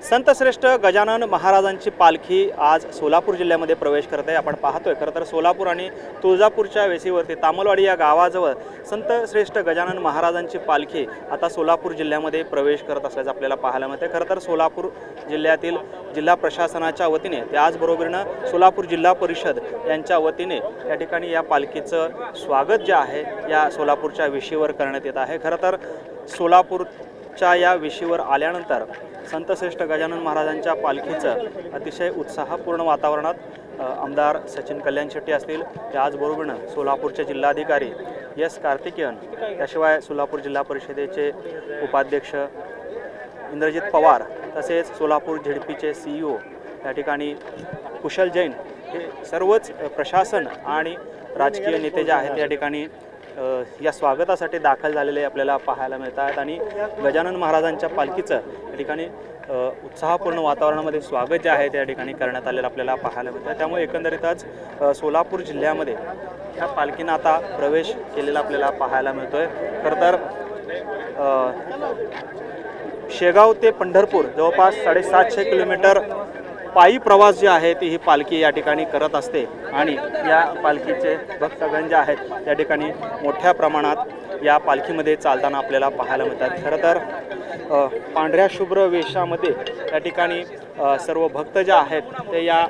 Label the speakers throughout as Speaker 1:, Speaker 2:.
Speaker 1: संतश्रेष्ठ गजानन महाराजांची पालखी आज सोलापूर जिल्ह्यामध्ये प्रवेश करत आहे। आपण पाहतोय खरं तर सोलापूर आणि तुळजापूरच्या वेशीवरती तामलवाडी या गावाजवळ संतश्रेष्ठ गजानन महाराजांची पालखी आता सोलापूर जिल्ह्यामध्ये प्रवेश करत असल्याचं आपल्याला पाहायला मिळते। खरं तर सोलापूर जिल्ह्यातील जिल्हा प्रशासनाच्या वतीने त्याचबरोबरीनं सोलापूर जिल्हा परिषद यांच्या वतीने या ठिकाणी या पालखीचं स्वागत जे आहे या सोलापूरच्या वेशीवर करण्यात येत आहे। खरं तर सोलापूरच्या या वेशीवर आल्यानंतर संतश्रेष्ठ गजानन महाराजांच्या पालखीचं अतिशय उत्साहपूर्ण वातावरणात आमदार सचिन कल्याण शेट्टी असतील, त्याचबरोबरीनं सोलापूरचे जिल्हाधिकारी एस कार्तिकेयन, त्याशिवाय सोलापूर जिल्हा परिषदेचे उपाध्यक्ष इंद्रजित पवार, तसेच सोलापूर झेडपीचे CEO या ठिकाणी कुशल जैन, हे सर्वच प्रशासन आणि राजकीय नेते जे आहेत या ठिकाणी या स्वागतासाठी दाखल झालेले आपल्याला पाहायला मिळत आहेत। आणि गजानन महाराजांच्या पालखीचं या ठिकाणी उत्साहपूर्ण वातावरणामध्ये स्वागत जे आहे त्या ठिकाणी करण्यात आलेलं आपल्याला पाहायला मिळतं। त्यामुळे एकंदरीतच सोलापूर जिल्ह्यामध्ये ह्या पालखीनं आता प्रवेश केलेला आपल्याला पाहायला मिळतोय। खरं तर शेगाव ते पंढरपूर जवळपास 750 किलोमीटर पायी प्रवास जे आहे ती ही पालखी या ठिकाणी करत असते आणि या पालखीचे भक्तगण जे आहेत त्या ठिकाणी मोठ्या प्रमाणात या पालखीमध्ये चालताना आपल्याला पाहायला मिळतात। खरं तर पांढऱ्या शुभ्र वेशामध्ये या ठिकाणी सर्व भक्त जे आहेत ते या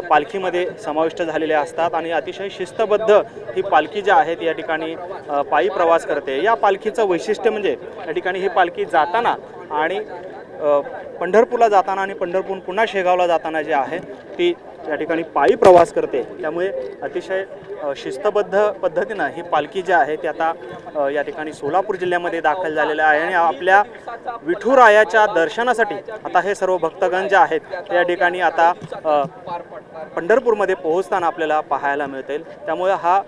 Speaker 1: पालखीमध्ये समाविष्ट झालेले असतात आणि अतिशय शिस्तबद्ध ही पालखी जी आहे ती या ठिकाणी पायी प्रवास करते। या पालखीचं वैशिष्ट्य म्हणजे या ठिकाणी ही पालखी जाताना आणि पंढरपूरला जाताना आणि पंढरपूर पुन्हा शेगावला जाताना जे आहे ती या ठिकाणी पायी प्रवास करते। त्यामुळे अतिशय शिस्तबद्ध पद्धतीनं ही पालखी जी आहे ती आता या ठिकाणी सोलापूर जिल्ह्यामध्ये दाखल झालेलं आहे आणि आपल्या विठुरायाच्या दर्शनासाठी आता हे सर्व भक्तगण जे आहेत ते या ठिकाणी आता पंढरपूरमध्ये पोहोचताना आपल्याला पाहायला मिळतील। त्यामुळे हा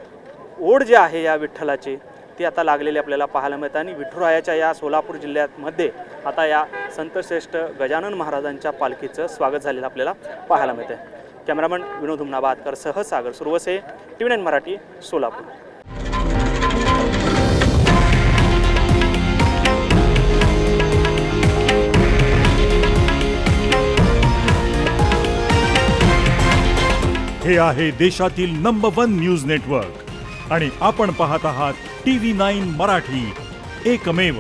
Speaker 1: ओढ जी आहे या विठ्ठलाची ती आता लागलेली आपल्याला पाहायला मिळते आणि विठुरायाच्या या सोलापूर जिल्ह्यामध्ये आता या संतश्रेष्ठ गजानन महाराजांच्या पालखीचं स्वागत झालेलं आपल्याला पाहायला मिळते। कॅमेरामन विनोद हुमनाबादकर सह सागर सुरवसे, TV9 मराठी, सोलापूर।
Speaker 2: हे आहे देशातील नंबर 1 न्यूज नेटवर्क आणि आपण पाहत आहात TV9 मराठी, एकमेव।